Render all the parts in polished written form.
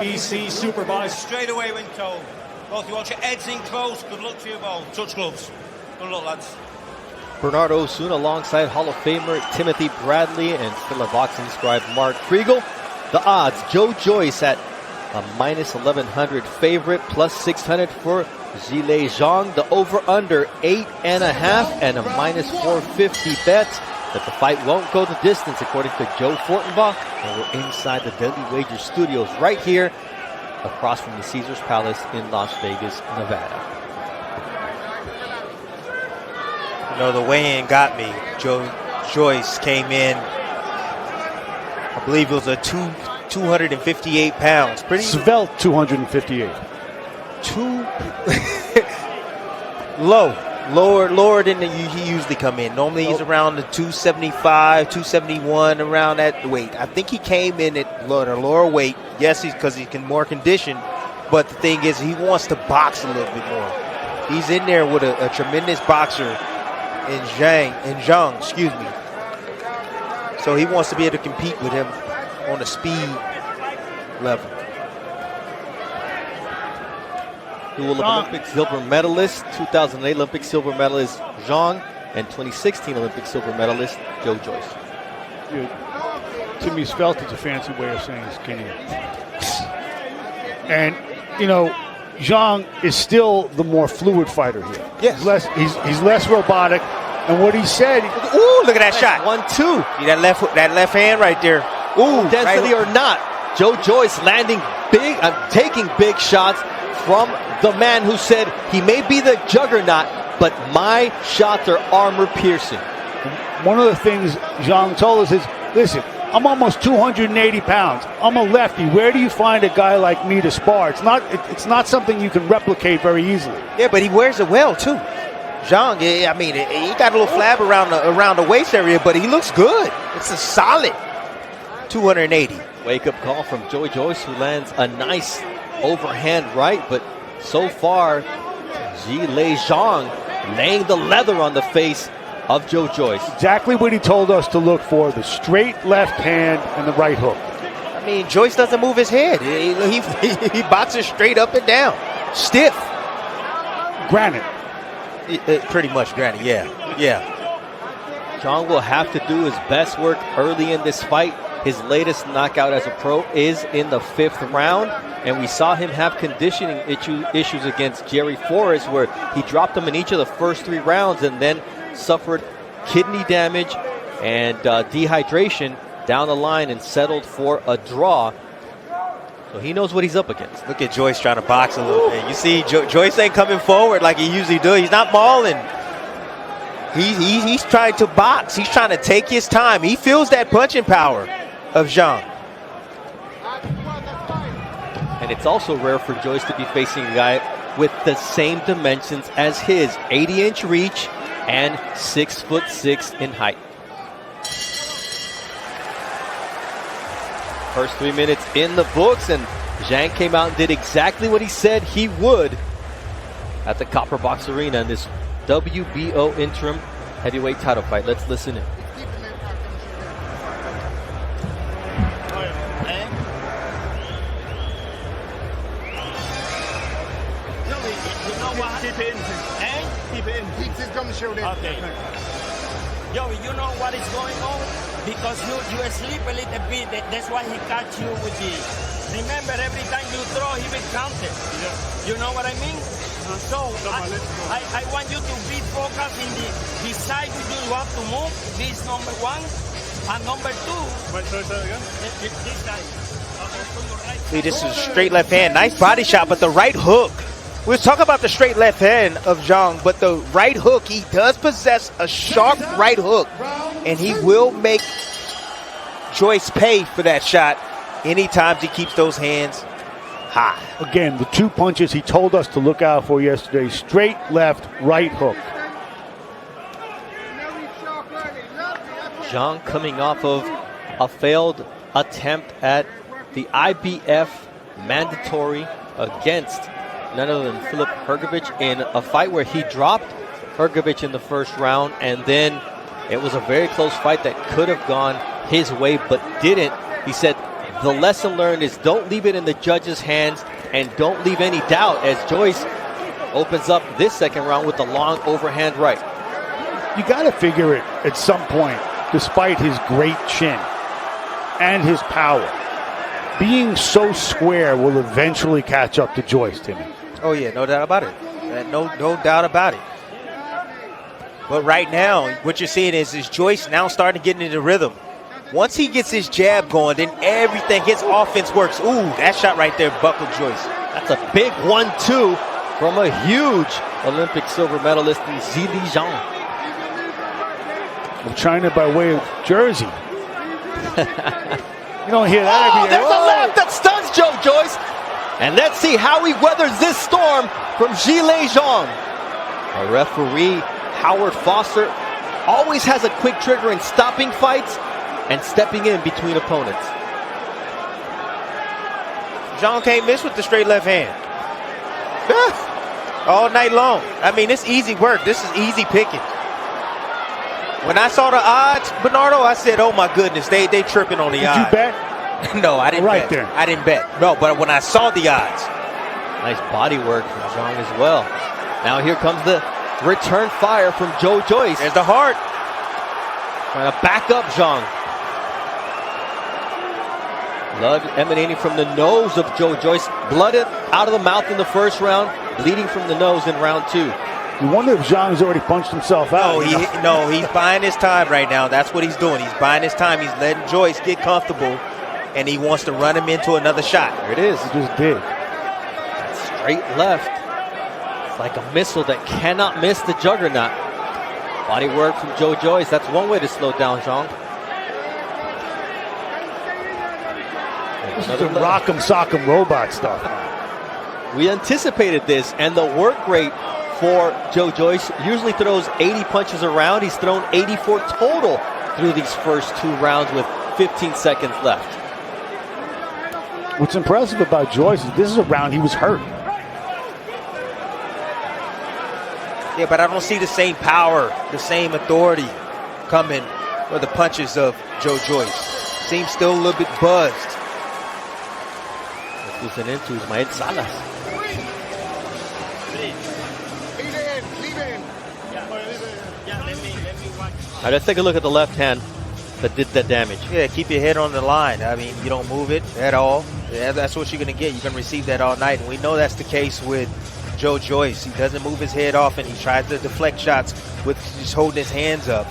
PBC supervised. Straight away when told. Both you want your heads in close. Good luck to you both. Touch gloves. Good luck, lads. Bernardo Osuna alongside Hall of Famer Timothy Bradley and fellow boxing scribe Mark Kriegel. The odds, Joe Joyce at a minus 1,100 favorite, plus 600 for Zhilei Zhang. The over-under 8.5 and a minus 450 bet that the fight won't go the distance, according to Joe Fortenbach. And we're inside the Deadly Wager studios right here across from the Caesars Palace in Las Vegas, Nevada. You know, the weigh-in got me. Joyce came in, I believe it was a 258 pounds. Pretty svelte 258. Lower than he usually come in. Normally he's around the 275, 271, around that weight. I think he came in at a lower weight. Yes, because he's more conditioned. But the thing is, he wants to box a little bit more. He's in there with a tremendous boxer in Zhang, excuse me. So he wants to be able to compete with him on the speed level. Dual Olympic silver medalist, 2008 Olympic silver medalist Zhang, and 2016 Olympic silver medalist Joe Joyce. To me, svelte is a fancy way of saying skinny. And, you know, Zhang is still the more fluid fighter here. Yes. He's less robotic. And what he said... Ooh, look at that shot. 1-2. See that left hand right there. Ooh, density or not, Joe Joyce landing big, taking big shots from the man who said he may be the juggernaut, but my shots are armor piercing. One of the things Zhang told us is, listen, I'm almost 280 pounds. I'm a lefty. Where do you find a guy like me to spar? It's not something you can replicate very easily. Yeah, but he wears it well too. Zhang, I mean, he got a little flab around the waist area, but he looks good. It's a solid 280. Wake-up call from Joe Joyce, who lands a nice overhand right, but so far, Zhilei Zhang laying the leather on the face of Joe Joyce. Exactly what he told us to look for, the straight left hand and the right hook. I mean, Joyce doesn't move his head. He boxes straight up and down. Stiff. Granite. Pretty much granite, yeah. Zhang will have to do his best work early in this fight. His latest knockout as a pro is in the 5th round, and we saw him have conditioning issues against Jerry Forrest, where he dropped him in each of the first 3 rounds and then suffered kidney damage and dehydration down the line and settled for a draw. So he knows what he's up against. Look at Joyce trying to box a little bit. You see, Joyce ain't coming forward like he usually does. He's not mauling. He's trying to box. He's trying to take his time. He feels that punching power of Zhang. And it's also rare for Joyce to be facing a guy with the same dimensions as his, 80-inch reach and 6'6" in height. First 3 minutes in the books, and Zhang came out and did exactly what he said he would at the Copper Box Arena in this WBO interim heavyweight title fight. Let's listen in. Okay. Yo, you know what is going on? Because you asleep a little bit. That's why he caught you with the... Remember, every time you throw, he will count it. Yeah. You know what I mean? So, I want you to be focused in the side you want to move. This number 1. And number 2... Wait, say that again? This side. See, this is straight left hand. Nice body shot, but the right hook. We'll talk about the straight left hand of Zhang, but the right hook, he does possess a sharp right hook, and he will make Joyce pay for that shot anytime he keeps those hands high. Again, the 2 punches he told us to look out for yesterday, straight left, right hook. Zhang coming off of a failed attempt at the IBF mandatory against none other than Filip Hrgović in a fight where he dropped Hrgović in the first round, and then it was a very close fight that could have gone his way but didn't. He said the lesson learned is don't leave it in the judge's hands and don't leave any doubt as Joyce opens up this second round with the long overhand right. You got to figure it at some point, despite his great chin and his power, being so square will eventually catch up to Joyce, Timmy. Oh, yeah, no doubt about it. No doubt about it. But right now, what you're seeing is Joyce now starting to get into the rhythm. Once he gets his jab going, then everything, his offense works. Ooh, that shot right there buckled Joyce. That's a big 1-2 from a huge Olympic silver medalist in Zhilei Zhang. From China by way of Jersey. You don't hear that every day. There's a left that stuns Joe Joyce. And let's see how he weathers this storm from Zhilei Zhang. A referee, Howard Foster, always has a quick trigger in stopping fights and stepping in between opponents. Zhang can't miss with the straight left hand. All night long. I mean, it's easy work. This is easy picking. When I saw the odds, Bernardo, I said, oh my goodness, they tripping on the odds. Did you bet? No, I didn't bet. There. I didn't bet. No, but when I saw the odds. Nice body work from Zhang as well. Now here comes the return fire from Joe Joyce. There's the heart. Trying to back up Zhang. Blood emanating from the nose of Joe Joyce. Blooded out of the mouth in the first round. Bleeding from the nose in round 2. You wonder if Zhang's already punched himself out. No, he's buying his time right now. That's what he's doing. He's buying his time. He's letting Joyce get comfortable, and he wants to run him into another shot. There it is. He just did. That straight left. It's like a missile that cannot miss the juggernaut. Body work from Joe Joyce. That's one way to slow down Zhang. This is the rock'em sock'em robot stuff. We anticipated this, and the work rate for Joe Joyce usually throws 80 punches a round. He's thrown 84 total through these first 2 rounds with 15 seconds left. What's impressive about Joyce is this is a round he was hurt. Yeah, but I don't see the same power, the same authority coming for the punches of Joe Joyce. Seems still a little bit buzzed. Who's an into Ismael Salas. All right, let's take a look at the left hand that did that damage. Yeah, keep your head on the line. I mean, you don't move it at all. Yeah, that's what you're going to get. You're going to receive that all night. And we know that's the case with Joe Joyce. He doesn't move his head off, and he tries to deflect shots with just holding his hands up.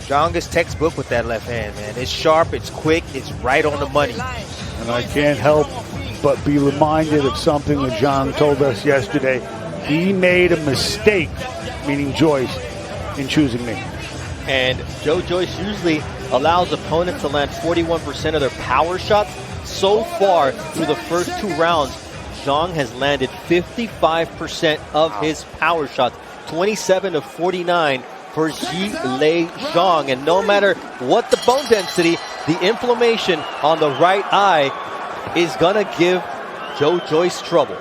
Zhang is textbook with that left hand, man. It's sharp, it's quick, it's right on the money. And I can't help but be reminded of something that Zhang told us yesterday. He made a mistake, meaning Joyce, in choosing me. And Joe Joyce usually allows opponents to land 41% of their power shots. So far, through the first 2 rounds, Zhang has landed 55% of his power shots. 27 of 49 for Zhilei Zhang. And no matter what the bone density, the inflammation on the right eye is going to give Joe Joyce trouble.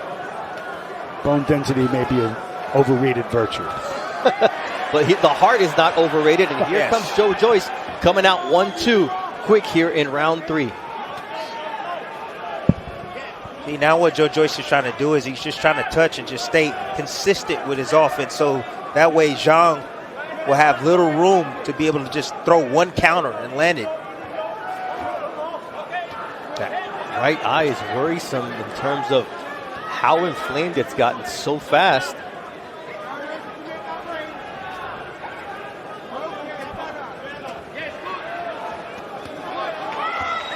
Bone density may be an overrated virtue. But the heart is not overrated. And here comes Joe Joyce coming out 1-2 quick here in round 3. See, now what Joe Joyce is trying to do is he's just trying to touch and just stay consistent with his offense. So that way Zhang will have little room to be able to just throw one counter and land it. That right eye is worrisome in terms of how inflamed it's gotten so fast.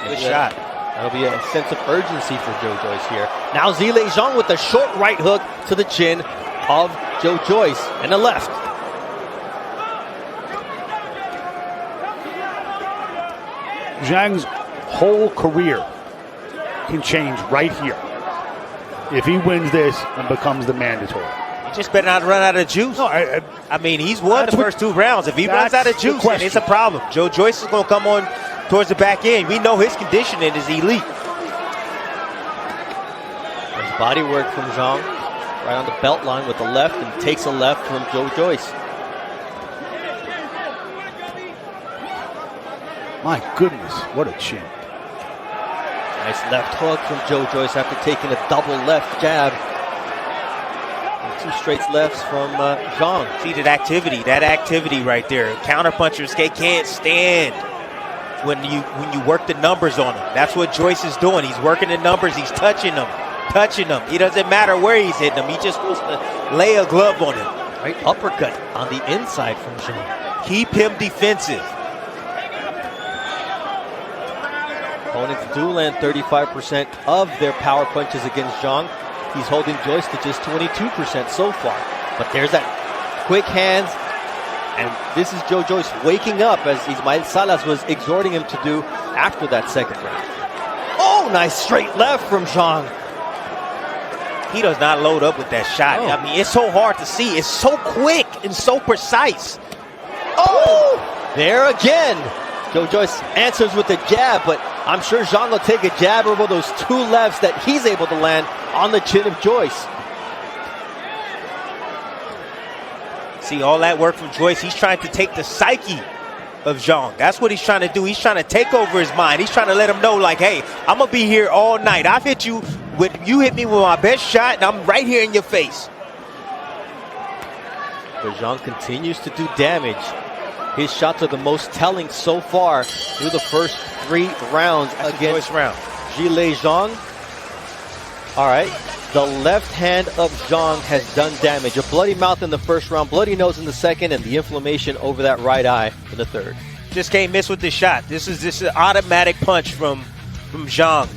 Good shot. That'll be a sense of urgency for Joe Joyce here. Now Zhilei Zhang with the short right hook to the chin of Joe Joyce and the left. Zhang's whole career can change right here if he wins this and becomes the mandatory. He just better not run out of juice. No, I mean, he's won the first 2 rounds. If he runs out of juice, then it's a problem. Joe Joyce is going to come on towards the back end. We know his conditioning is elite. There's body work from Zhang right on the belt line with the left and takes a left from Joe Joyce. My goodness, what a chin. Nice left hook from Joe Joyce after taking a double left jab. And 2 straight lefts from Zhang. See that activity right there. Counterpunchers, they can't stand when you work the numbers on them. That's what Joyce is doing. He's working the numbers. He's touching them. It doesn't matter where he's hitting them. He just wants to lay a glove on him. Right uppercut on the inside from Zhang. Keep him defensive. Opponents do land 35% of their power punches against Zhang. He's holding Joyce to just 22% so far. But there's that quick hands. And this is Joe Joyce waking up, as Ismael Salas was exhorting him to do after that second round. Oh, nice straight left from Zhang. He does not load up with that shot. Oh. I mean, it's so hard to see. It's so quick and so precise. Oh! There again. Joe Joyce answers with a jab, but I'm sure Zhang will take a jab over those 2 lefts that he's able to land on the chin of Joyce. See, all that work from Joyce, he's trying to take the psyche of Zhang. That's what he's trying to do. He's trying to take over his mind. He's trying to let him know, like, hey, I'm going to be here all night. I've hit you you hit me with my best shot, and I'm right here in your face. But Zhang continues to do damage. His shots are the most telling so far through the first 3 rounds against Zhilei Zhang. All right. The left hand of Zhang has done damage. A bloody mouth in the first round, bloody nose in the second, and the inflammation over that right eye in the third. Just can't miss with this shot. This is an automatic punch from Zhang.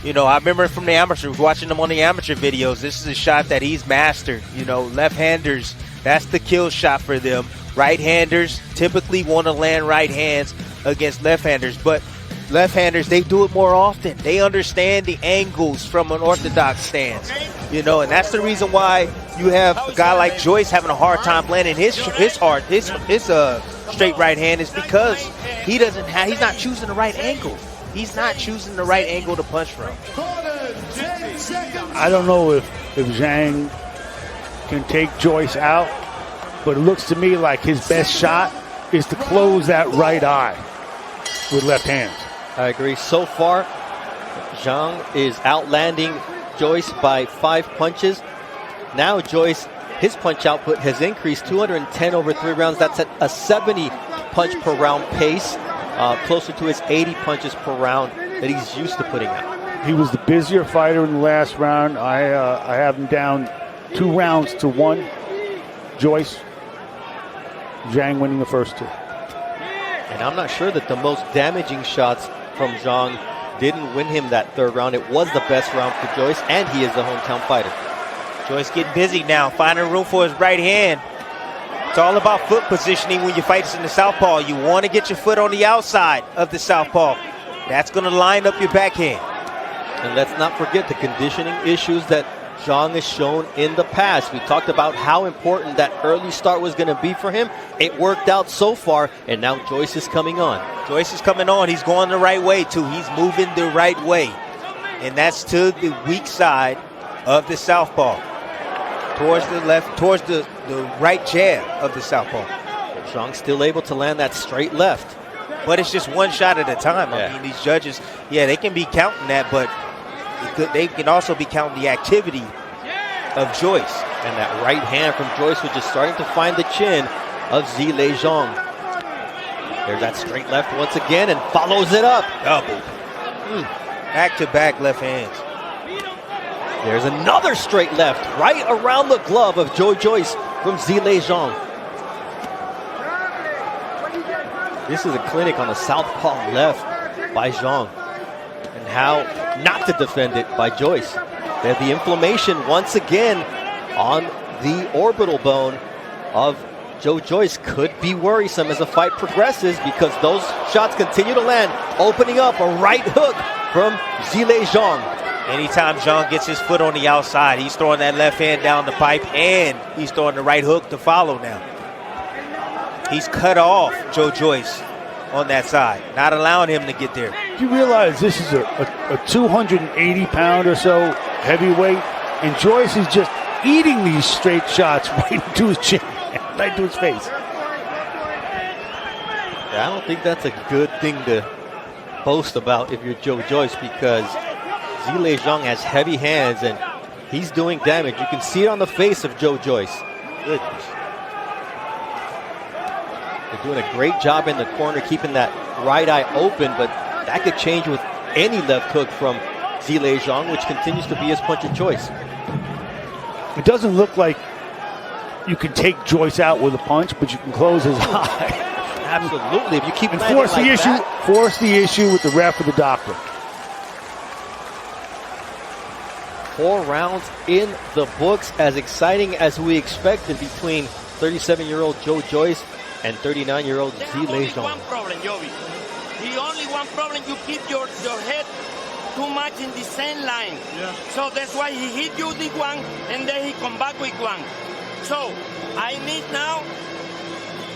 You know, I remember from the amateur, watching him on the amateur videos, this is a shot that he's mastered. You know, left-handers, that's the kill shot for them. Right-handers typically want to land right hands against left-handers, but left-handers, they do it more often. They understand the angles from an orthodox stance, you know, and that's the reason why you have a guy like Joyce having a hard time landing his straight right hand, is because he's not choosing the right angle. He's not choosing the right angle to punch from. I don't know if Zhang can take Joyce out, but it looks to me like his best shot is to close that right eye with left hands. I agree. So far, Zhang is outlanding Joyce by 5 punches. Now Joyce, his punch output has increased 210 over 3 rounds. That's at a 70 punch per round pace, closer to his 80 punches per round that he's used to putting out. He was the busier fighter in the last round. I have him down 2 rounds to 1. Joyce, Zhang winning the first 2. And I'm not sure that the most damaging shots from Zhang didn't win him that 3rd round. It was the best round for Joyce, and he is the hometown fighter. Joyce getting busy now, finding room for his right hand. It's all about foot positioning when you fight in the southpaw. You want to get your foot on the outside of the southpaw. That's going to line up your backhand. And let's not forget the conditioning issues that Zhang has shown in the past. We talked about how important that early start was going to be for him. It worked out so far, and now Joyce is coming on. Joyce is coming on. He's going the right way, too. He's moving the right way. And that's to the weak side of the southpaw. Towards the left, towards the right jab of the southpaw. Zhang still able to land that straight left. But it's just one shot at a time. I mean, these judges, they can be counting that, but they can also be counting the activity of Joyce. And that right hand from Joyce, which is starting to find the chin of Zhilei Zhang. There's that straight left once again and follows it up. Double. Back-to-back left hands. There's another straight left right around the glove of Joe Joyce from Zhilei Zhang. This is a clinic on the southpaw left by Zhang, and how not to defend it by Joyce. They have the inflammation once again on the orbital bone of Joe Joyce. Could be worrisome as the fight progresses, because those shots continue to land, opening up a right hook from Zhilei Zhang. Anytime Zhang gets his foot on the outside, he's throwing that left hand down the pipe, and he's throwing the right hook to follow now. He's cut off Joe Joyce on that side, not allowing him to get there. You realize this is a 280-pound or so heavyweight, and Joyce is just eating these straight shots right into his chin, right to his face. I don't think that's a good thing to boast about if you're Joe Joyce, because Zhilei Zhang has heavy hands and he's doing damage. You can see it on the face of Joe Joyce. Goodness. They're doing a great job in the corner, keeping that right eye open, but that could change with any left hook from Zhilei Zhang, which continues to be his punch of choice. It doesn't look like you can take Joyce out with a punch, but you can close his eye. Absolutely. If you keep And landing force like the issue. that. Force the issue with the ref or the doctor. 4 rounds in the books, as exciting as we expected between 37-year-old Joe Joyce and 39-year-old Zhilei Zhang. One problem, Joey. The only one problem, you keep your head too much in the same line. Yeah. So that's why he hit you with one, and then he come back with one. So I need now,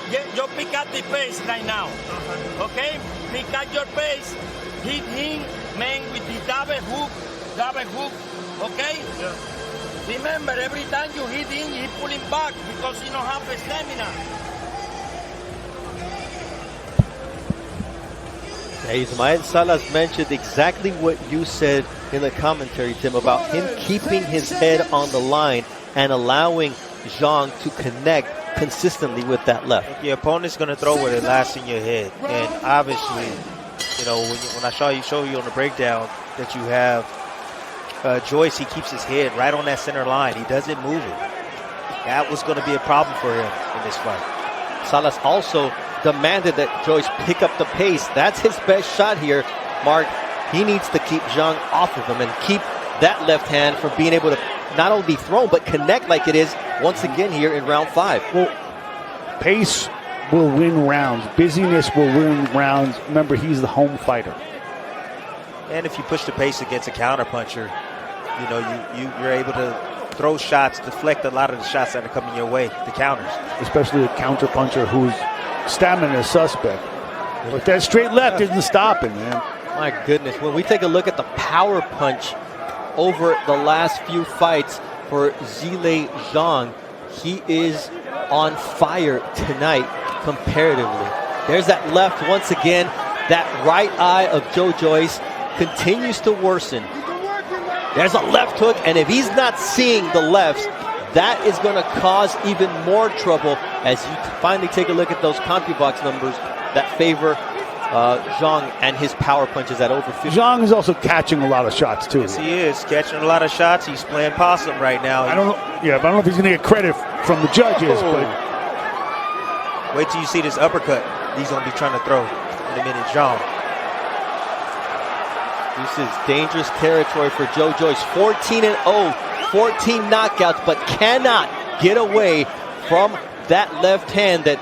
you pick up the pace right now. Okay? Pick up your pace. Hit him, man, with the double hook. Okay? Yeah. Remember, every time you hit him, you pull him back because he don't have the stamina. Ismael Salas mentioned exactly what you said in the commentary, Tim, about him keeping his head on the line and allowing Zhang to connect consistently with that left. Your opponent's going to throw where it lasts in your head. And obviously, you know, when I show you on the breakdown that you have Joyce, he keeps his head right on that center line. He doesn't move it. That was going to be a problem for him in this fight. Salas also demanded that Joyce pick up the pace. That's his best shot here, Mark. He needs to keep Zhang off of him and keep that left hand from being able to not only be thrown, but connect like it is once again here in round 5. Well, pace will win rounds. Busyness will win rounds. Remember, he's the home fighter. And if you push the pace against a counterpuncher, you know, you're able to throw shots, deflect a lot of the shots that are coming your way, the counters. Especially a counterpuncher whose stamina is suspect. But that straight left isn't stopping, man. My goodness, when we take a look at the power punch over the last few fights for Zhilei Zhang, he is on fire tonight comparatively. There's that left once again. That right eye of Joe Joyce continues to worsen. There's a left hook, and if he's not seeing the lefts, that is going to cause even more trouble as you finally take a look at those CompuBox numbers that favor Zhang and his power punches at over 50. Zhang is also catching a lot of shots, too. Yes, he is catching a lot of shots. He's playing possum right now. I don't know. Yeah, but I don't know if he's going to get credit from the judges. But wait till you see this uppercut he's going to be trying to throw in a minute, Zhang. This is dangerous territory for Joe Joyce. 14-0, 14 knockouts, but cannot get away from that left hand that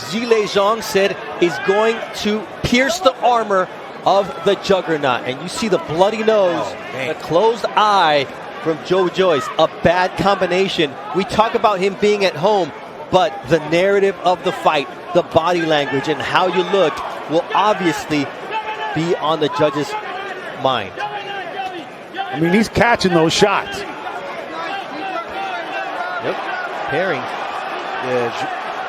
Zhilei Zhang said is going to pierce the armor of the juggernaut. And you see the bloody nose, the closed eye from Joe Joyce. A bad combination. We talk about him being at home, but the narrative of the fight, the body language, and how you look will obviously be on the judges' mind. I mean, he's catching those shots. Yep, pairing. Yeah,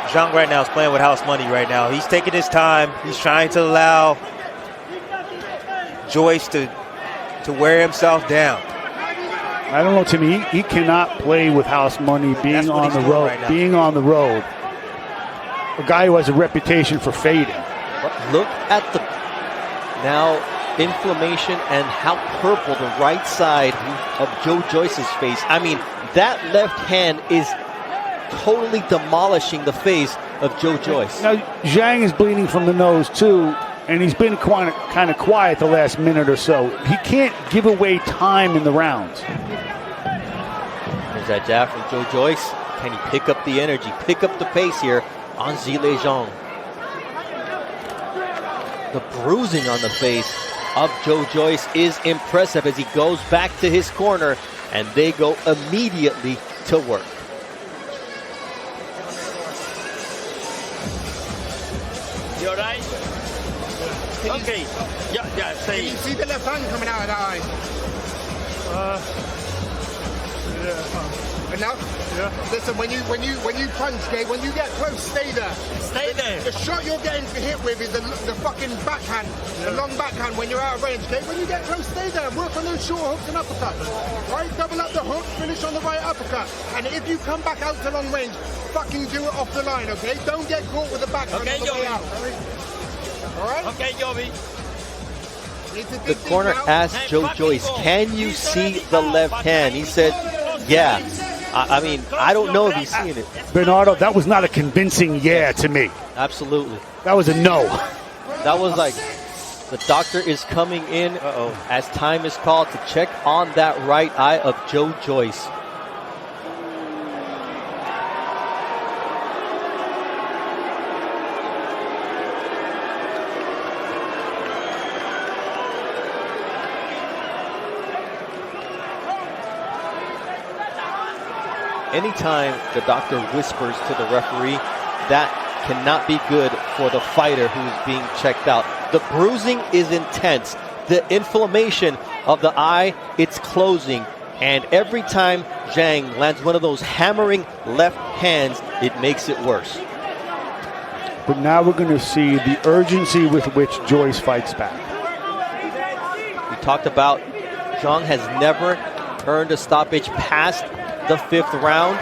Zhang right now is playing with house money right now. He's taking his time. He's trying to allow Joyce to wear himself down. I don't know, Timmy. He cannot play with house money being on the road. Right, being on the road. A guy who has a reputation for fading. But look at the now inflammation and how purple the right side of Joe Joyce's face. I mean, that left hand is totally demolishing the face of Joe Joyce. Now, Zhang is bleeding from the nose, too, and he's been kind of quiet the last minute or so. He can't give away time in the rounds. There's that jab from Joe Joyce. Can he pick up the energy, pick up the pace here on Zhilei Zhang? The bruising on the face of Joe Joyce is impressive as he goes back to his corner, and they go immediately to work. You all right? Okay. Yeah, say. You see the left hand coming out of that eye? Enough? Yeah. Listen, when you punch, okay, when you get close, stay there. Stay there. The shot you're getting hit with is the fucking backhand, the long backhand when you're out of range, okay? When you get close, stay there. Work on those short hooks and uppercuts. Right? Double up the hook, finish on the right uppercut. And if you come back out to long range, fucking do it off the line, okay? Don't get caught with the backhand Okay, on the way Joey. out. All right? Okay, Jovi. The corner asked Joe Joyce, can you see the left hand? He said, yeah. I mean, I don't know if he's seeing it. Bernardo, that was not a convincing yeah to me. Absolutely. That was a no. That was like, the doctor is coming in as time is called to check on that right eye of Joe Joyce. Anytime the doctor whispers to the referee, that cannot be good for the fighter who's being checked out. The bruising is intense. The inflammation of the eye, it's closing. And every time Zhang lands one of those hammering left hands, it makes it worse. But now we're going to see the urgency with which Joyce fights back. We talked about Zhang has never earned a stoppage past the 5th round.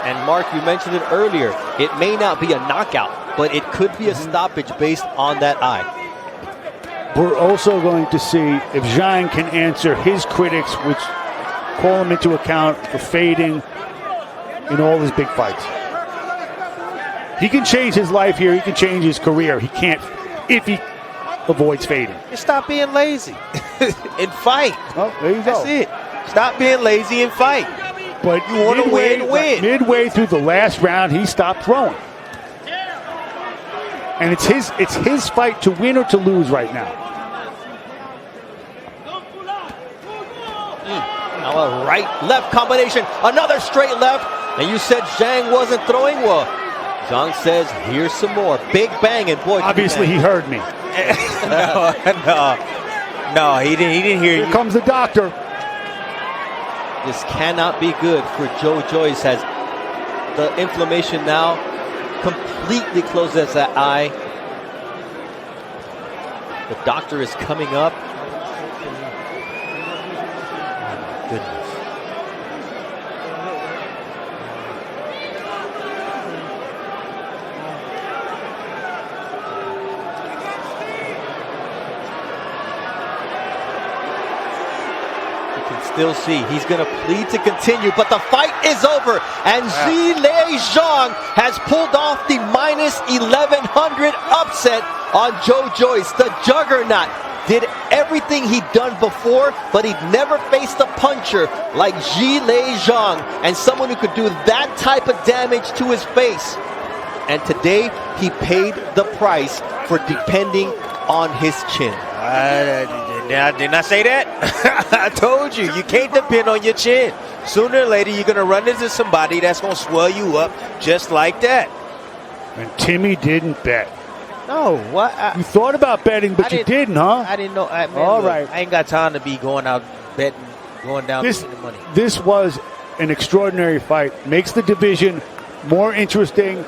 And Mark, you mentioned it earlier. It may not be a knockout, but it could be a stoppage based on that eye. We're also going to see if Zhang can answer his critics, which call him into account for fading in all his big fights. He can change his life here. He can change his career. He can't if he avoids fading. Just stop being lazy and fight. Oh, there you go. That's it. Stop being lazy and fight. But you want to win. Midway through the last round, he stopped throwing. And it's his fight to win or to lose right now. Now a right-left combination. Another straight left. And you said Zhang wasn't throwing? Well, Zhang says, here's some more. Big bang, and boy. Obviously, he heard me. No, he didn't hear you. Here comes the doctor. This cannot be good for Joe Joyce as the inflammation now completely closes that eye. The doctor is coming up. Oh my goodness. Still see he's going to plead to continue, but the fight is over, and Zhilei Zhang has pulled off the minus 1100 upset on Joe Joyce. The juggernaut did everything he'd done before, but he'd never faced a puncher like Zhilei Zhang, and someone who could do that type of damage to his face. And today he paid the price for depending on his chin. Didn't I say that? I told you, you can't depend on your chin. Sooner or later, you're going to run into somebody that's going to swell you up just like that. And Timmy didn't bet. No, what? You thought about betting, but you didn't, huh? I didn't know. Right. I ain't got time to be going out betting, going down to the money. This was an extraordinary fight. Makes the division more interesting.